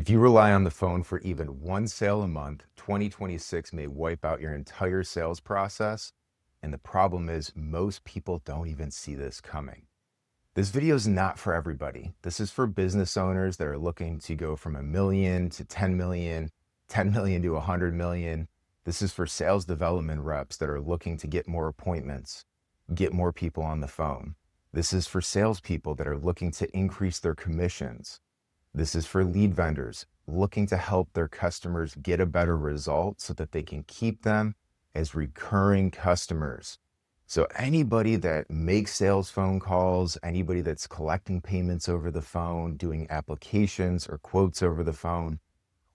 If you rely on the phone for even one sale a month, 2026 may wipe out your entire sales process. And the problem is most people don't even see this coming. This video is not for everybody. This is for business owners that are looking to go from 1 million to 10 million, 10 million to 100 million. This is for sales development reps that are looking to get more appointments, get more people on the phone. This is for salespeople that are looking to increase their commissions. This is for lead vendors looking to help their customers get a better result so that they can keep them as recurring customers. So anybody that makes sales phone calls, anybody that's collecting payments over the phone, doing applications or quotes over the phone,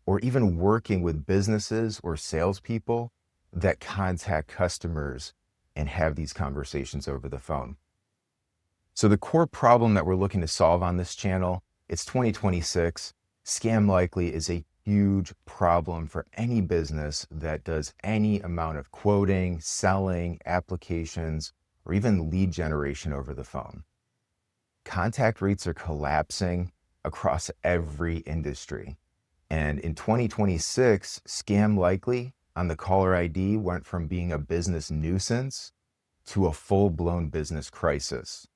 or even working with businesses or salespeople that contact customers and have these conversations over the phone. So the core problem that we're looking to solve on this channel, it's 2026. Scam likely is a huge problem for any business that does any amount of quoting, selling, applications, or even lead generation over the phone. Contact rates are collapsing across every industry. And in 2026, scam likely on the caller ID went from being a business nuisance to a full-blown business crisis.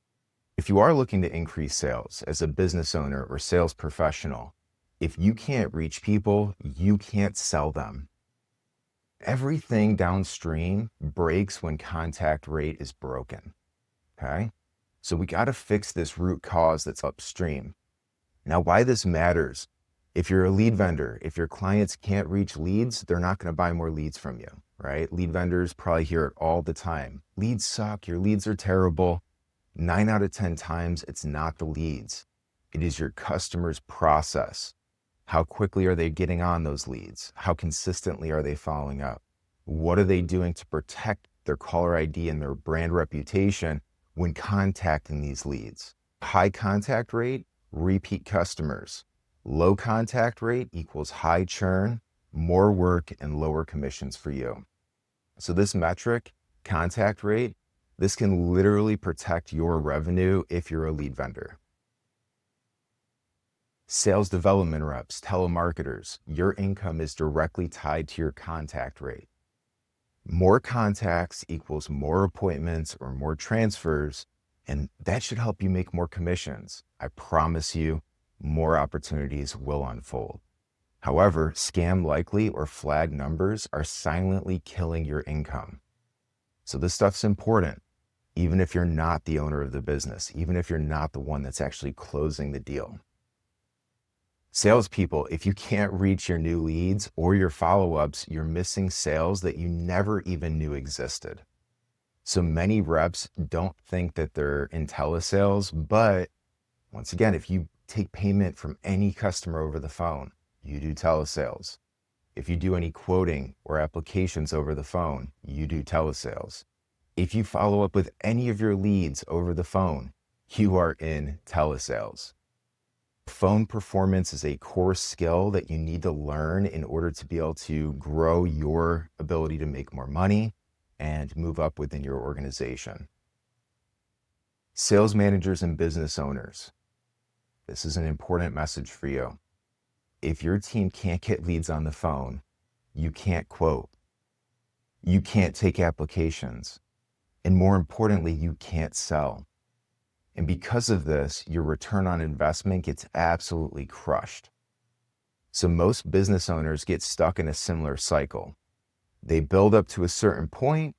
If you are looking to increase sales as a business owner or sales professional, if you can't reach people, you can't sell them. Everything downstream breaks when contact rate is broken, okay? So we got to fix this root cause that's upstream. Now, why this matters, if you're a lead vendor, if your clients can't reach leads, they're not going to buy more leads from you, right? Lead vendors probably hear it all the time. Leads suck, your leads are terrible. 9 out of 10 times, it's not the leads. It is your customer's process. How quickly are they getting on those leads? How consistently are they following up? What are they doing to protect their caller ID and their brand reputation when contacting these leads? High contact rate, repeat customers. Low contact rate equals high churn, more work, and lower commissions for you. So this metric, contact rate, this can literally protect your revenue if you're a lead vendor. Sales development reps, telemarketers, your income is directly tied to your contact rate. More contacts equals more appointments or more transfers, and that should help you make more commissions. I promise you, more opportunities will unfold. However, scam likely or flag numbers are silently killing your income. So this stuff's important, even if you're not the owner of the business, even if you're not the one that's actually closing the deal. Salespeople, if you can't reach your new leads or your follow-ups, you're missing sales that you never even knew existed. So many reps don't think that they're in telesales, but once again, if you take payment from any customer over the phone, you do telesales. If you do any quoting or applications over the phone, you do telesales. If you follow up with any of your leads over the phone, you are in telesales. Phone performance is a core skill that you need to learn in order to be able to grow your ability to make more money and move up within your organization. Sales managers and business owners, this is an important message for you. If your team can't get leads on the phone, you can't quote, you can't take applications, and more importantly, you can't sell. And because of this, your return on investment gets absolutely crushed. So most business owners get stuck in a similar cycle. They build up to a certain point,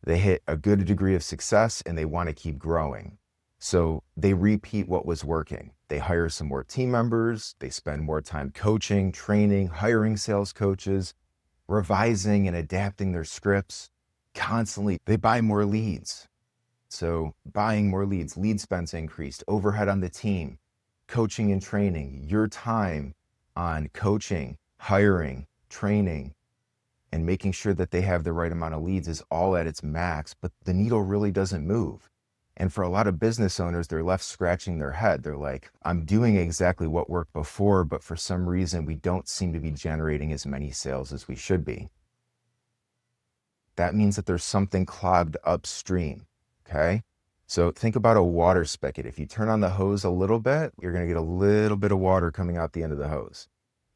they hit a good degree of success, and they want to keep growing. So they repeat what was working. They hire some more team members, they spend more time coaching, training, hiring sales coaches, revising and adapting their scripts. Constantly, they buy more leads. So buying more leads, lead spends increased, overhead on the team, coaching and training, your time on coaching, hiring, training, and making sure that they have the right amount of leads is all at its max, but the needle really doesn't move. And for a lot of business owners, they're left scratching their head. They're like, I'm doing exactly what worked before, but for some reason, we don't seem to be generating as many sales as we should be. That means that there's something clogged upstream, okay? So think about a water spigot. If you turn on the hose a little bit, you're gonna get a little bit of water coming out the end of the hose.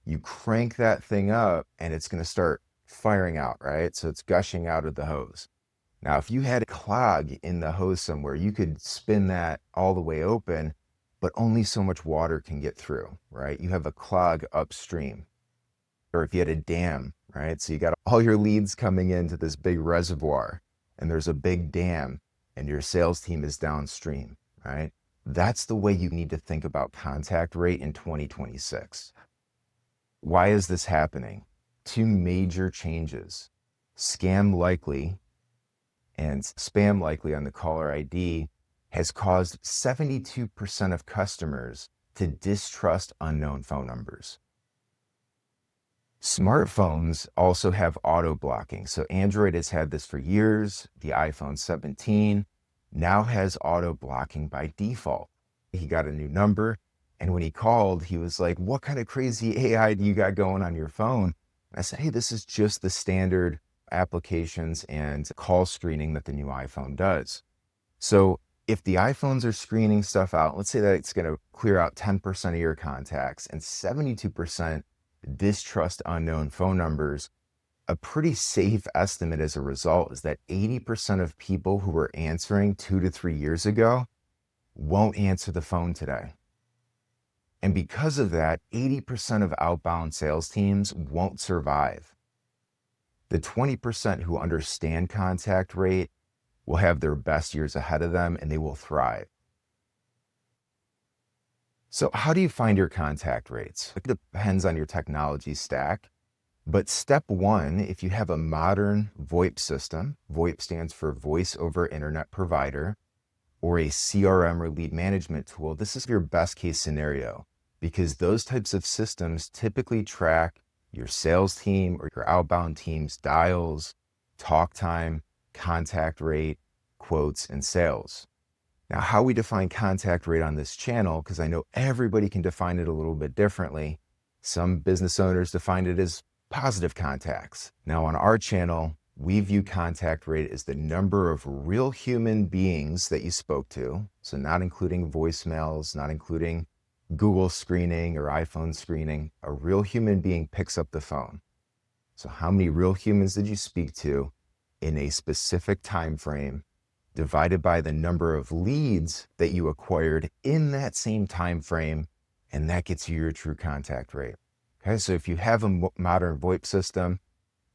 You crank that thing up and it's going to start firing out, right? So it's gushing out of the hose. Now, if you had a clog in the hose somewhere, you could spin that all the way open, but only so much water can get through, right? You have a clog upstream. Or if you had a dam, right? So you got all your leads coming into this big reservoir and there's a big dam and your sales team is downstream, right? That's the way you need to think about contact rate in 2026. Why is this happening? Two major changes. Scam likely and spam likely on the caller ID has caused 72% of customers to distrust unknown phone numbers. Smartphones also have auto blocking. So Android has had this for years. The iPhone 17 now has auto blocking by default. He got a new number, and when he called, he was like, "What kind of crazy AI do you got going on your phone?" And I said, "Hey, this is just the standard applications and call screening that the new iPhone does." So if the iPhones are screening stuff out, let's say that it's going to clear out 10% of your contacts and 72% distrust unknown phone numbers, a pretty safe estimate as a result is that 80% of people who were answering 2 to 3 years ago won't answer the phone today. And because of that, 80% of outbound sales teams won't survive. The 20% who understand contact rate will have their best years ahead of them and they will thrive. So how do you find your contact rates? It depends on your technology stack. But step one, if you have a modern VoIP system, VoIP stands for Voice over Internet Provider, or a CRM or lead management tool, this is your best case scenario because those types of systems typically track your sales team or your outbound team's dials, talk time, contact rate, quotes, and sales. Now, how we define contact rate on this channel, because I know everybody can define it a little bit differently. Some business owners define it as positive contacts. Now, on our channel, we view contact rate as the number of real human beings that you spoke to. So not including voicemails, not including Google screening or iPhone screening. A real human being picks up the phone. So how many real humans did you speak to in a specific time frame, divided by the number of leads that you acquired in that same time frame, and that gets you your true contact rate. Okay, so if you have a modern VoIP system,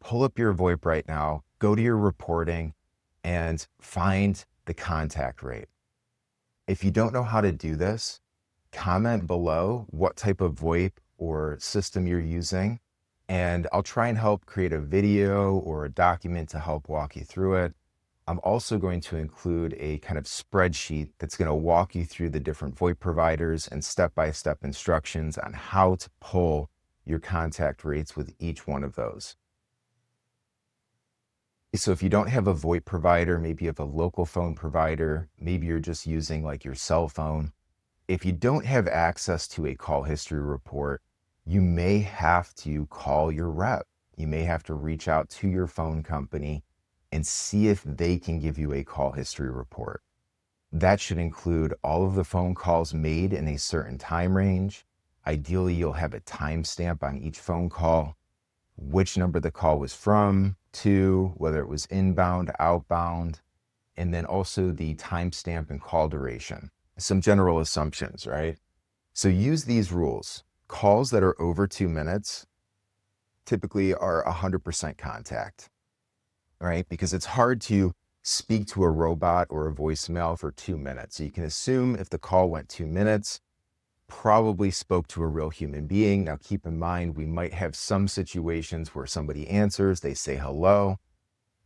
pull up your VoIP right now, go to your reporting, and find the contact rate. If you don't know how to do this, comment below what type of VoIP or system you're using, and I'll try and help create a video or a document to help walk you through it. I'm also going to include a kind of spreadsheet that's going to walk you through the different VoIP providers and step-by-step instructions on how to pull your contact rates with each one of those. So if you don't have a VoIP provider, maybe you have a local phone provider, maybe you're just using like your cell phone. If you don't have access to a call history report, you may have to call your rep. You may have to reach out to your phone company and see if they can give you a call history report. That should include all of the phone calls made in a certain time range. Ideally, you'll have a timestamp on each phone call, which number the call was from, to, whether it was inbound, outbound, and then also the timestamp and call duration. Some general assumptions, right? So use these rules. Calls that are over 2 minutes typically are 100% contact, right? Because it's hard to speak to a robot or a voicemail for 2 minutes. So you can assume if the call went 2 minutes, probably spoke to a real human being. Now keep in mind, we might have some situations where somebody answers, they say hello,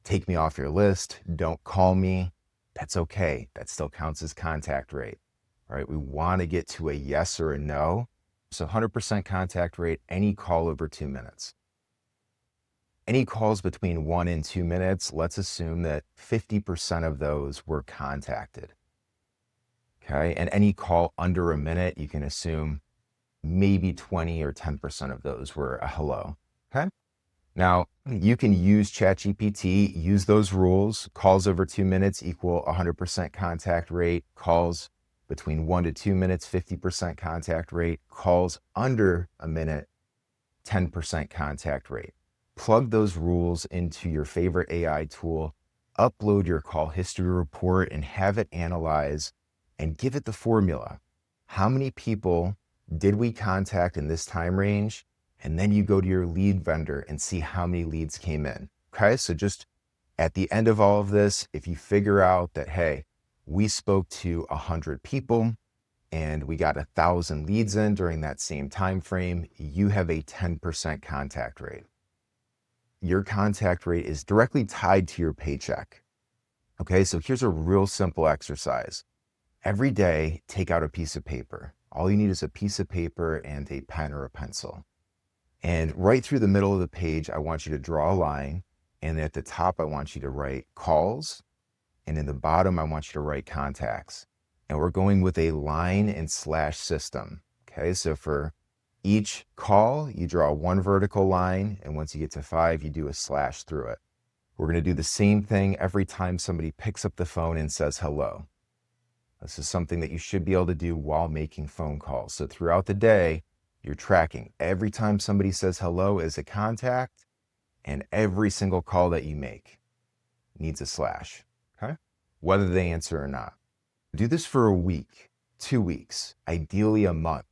take me off your list, don't call me. That's okay. That still counts as contact rate, right? We want to get to a yes or a no. So 100% contact rate, any call over 2 minutes. Any calls between 1 and 2 minutes, let's assume that 50% of those were contacted. Okay, and any call under a minute, you can assume maybe 20 or 10% of those were a hello. Okay, now you can use ChatGPT, use those rules. Calls over 2 minutes equal 100% contact rate. Calls between 1 to 2 minutes, 50% contact rate. Calls under a minute, 10% contact rate. Plug those rules into your favorite AI tool, upload your call history report and have it analyze and give it the formula. How many people did we contact in this time range? And then you go to your lead vendor and see how many leads came in. Okay, so just at the end of all of this, if you figure out that, hey, we spoke to 100 people and we got 1,000 leads in during that same time frame, you have a 10% contact rate. Your contact rate is directly tied to your paycheck. Okay, so here's a real simple exercise. Every day, take out a piece of paper. All you need is a piece of paper and a pen or a pencil. And right through the middle of the page, I want you to draw a line. And at the top, I want you to write calls. And in the bottom, I want you to write contacts. And we're going with a line and slash system. Okay, so for each call, you draw one vertical line. And once you get to 5, you do a slash through it. We're going to do the same thing every time somebody picks up the phone and says hello. This is something that you should be able to do while making phone calls. So throughout the day, you're tracking every time somebody says hello as a contact, and every single call that you make needs a slash, okay? Whether they answer or not. Do this for a week, 2 weeks, ideally a month.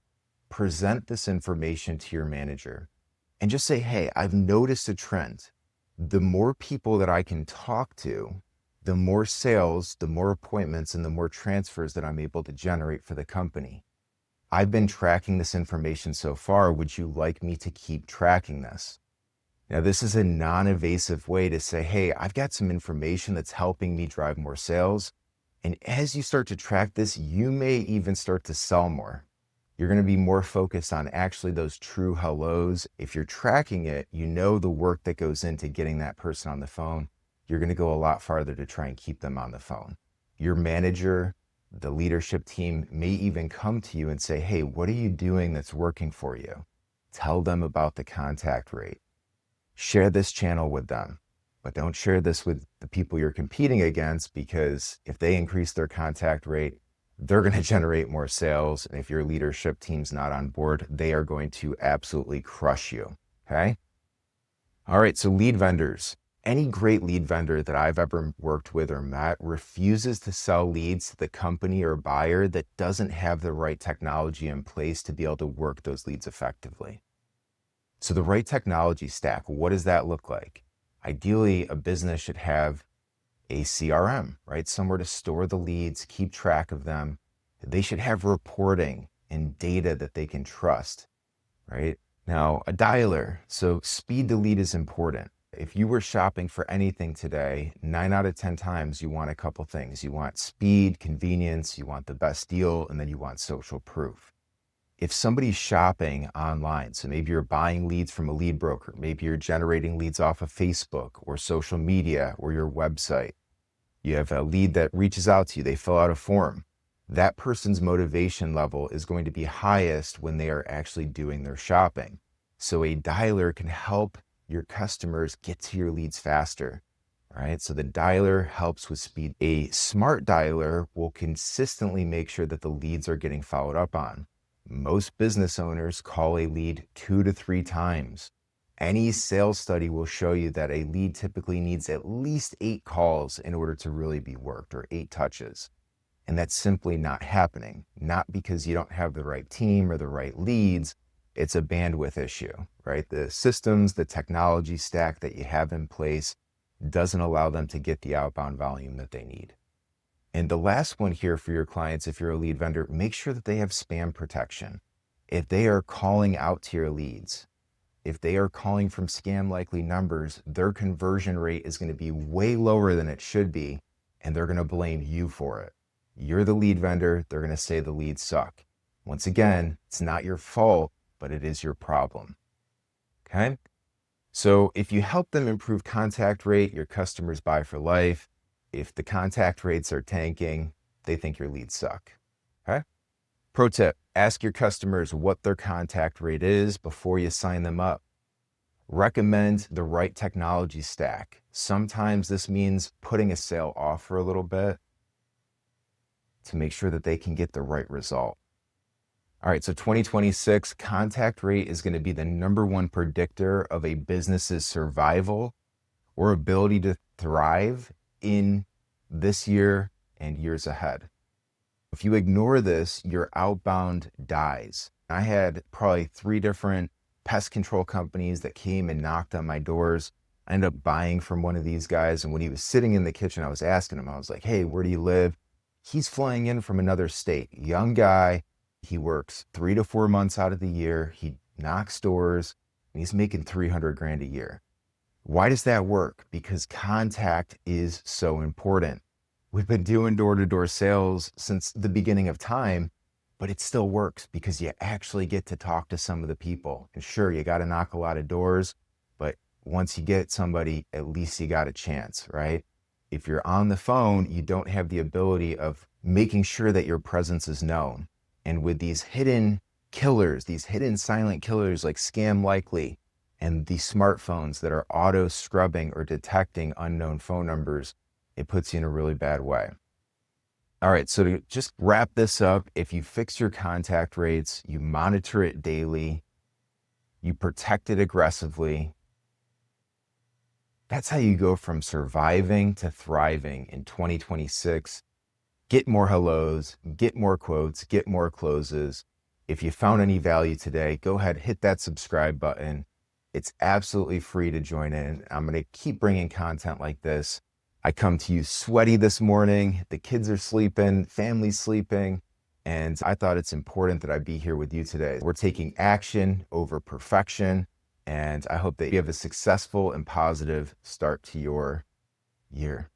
Present this information to your manager and just say, hey, I've noticed a trend. The more people that I can talk to, the more sales, the more appointments, and the more transfers that I'm able to generate for the company. I've been tracking this information so far. Would you like me to keep tracking this? Now, this is a non-invasive way to say, hey, I've got some information that's helping me drive more sales. And as you start to track this, you may even start to sell more. You're going to be more focused on actually those true hellos. If you're tracking it, you know the work that goes into getting that person on the phone. You're going to go a lot farther to try and keep them on the phone. Your manager, the leadership team may even come to you and say, hey, what are you doing that's working for you? Tell them about the contact rate. Share this channel with them, but don't share this with the people you're competing against, because if they increase their contact rate, they're going to generate more sales. And if your leadership team's not on board, they are going to absolutely crush you. Okay. All right. So lead vendors, any great lead vendor that I've ever worked with or met refuses to sell leads to the company or buyer that doesn't have the right technology in place to be able to work those leads effectively. So the right technology stack, what does that look like? Ideally, a business should have a CRM, right? Somewhere to store the leads, keep track of them. They should have reporting and data that they can trust, right? Now, a dialer. So speed to lead is important. If you were shopping for anything today, 9 out of 10 times you want a couple things. You want speed, convenience, you want the best deal, and then you want social proof. If somebody's shopping online, so maybe you're buying leads from a lead broker, maybe you're generating leads off of Facebook or social media or your website, you have a lead that reaches out to you, they fill out a form. That person's motivation level is going to be highest when they are actually doing their shopping. So a dialer can help your customers get to your leads faster, right? So the dialer helps with speed. A smart dialer will consistently make sure that the leads are getting followed up on. Most business owners call a lead 2 to 3 times. Any sales study will show you that a lead typically needs at least 8 calls in order to really be worked, or 8 touches. And that's simply not happening, not because you don't have the right team or the right leads. It's a bandwidth issue, right? The systems, the technology stack that you have in place doesn't allow them to get the outbound volume that they need. And the last one here for your clients, if you're a lead vendor, make sure that they have spam protection. If they are calling out to your leads, if they are calling from scam likely numbers, their conversion rate is going to be way lower than it should be, and they're going to blame you for it. You're the lead vendor. They're going to say the leads suck. Once again, it's not your fault, but it is your problem. Okay? So if you help them improve contact rate, your customers buy for life. If the contact rates are tanking, they think your leads suck. Okay? Pro tip, ask your customers what their contact rate is before you sign them up. Recommend the right technology stack. Sometimes this means putting a sale off for a little bit to make sure that they can get the right result. All right, so 2026 contact rate is going to be the #1 predictor of a business's survival or ability to thrive in this year and years ahead. If you ignore this, your outbound dies. I had probably 3 different pest control companies that came and knocked on my doors. I ended up buying from one of these guys. And when he was sitting in the kitchen, I was asking him, I was like, hey, where do you live? He's flying in from another state, young guy. He works 3 to 4 months out of the year. He knocks doors and he's making 300 grand a year. Why does that work? Because contact is so important. We've been doing door-to-door sales since the beginning of time, but it still works because you actually get to talk to some of the people. And sure, you got to knock a lot of doors, but once you get somebody, at least you got a chance, right? If you're on the phone, you don't have the ability of making sure that your presence is known. And with these hidden killers, these hidden silent killers like Scam Likely, and the smartphones that are auto scrubbing or detecting unknown phone numbers, it puts you in a really bad way. All right, so to just wrap this up, if you fix your contact rates, you monitor it daily, you protect it aggressively, that's how you go from surviving to thriving in 2026. Get more hellos, get more quotes, get more closes. If you found any value today, go ahead, hit that subscribe button. It's absolutely free to join in. I'm going to keep bringing content like this. I come to you sweaty this morning. The kids are sleeping, family's sleeping, and I thought it's important that I be here with you today. We're taking action over perfection, and I hope that you have a successful and positive start to your year.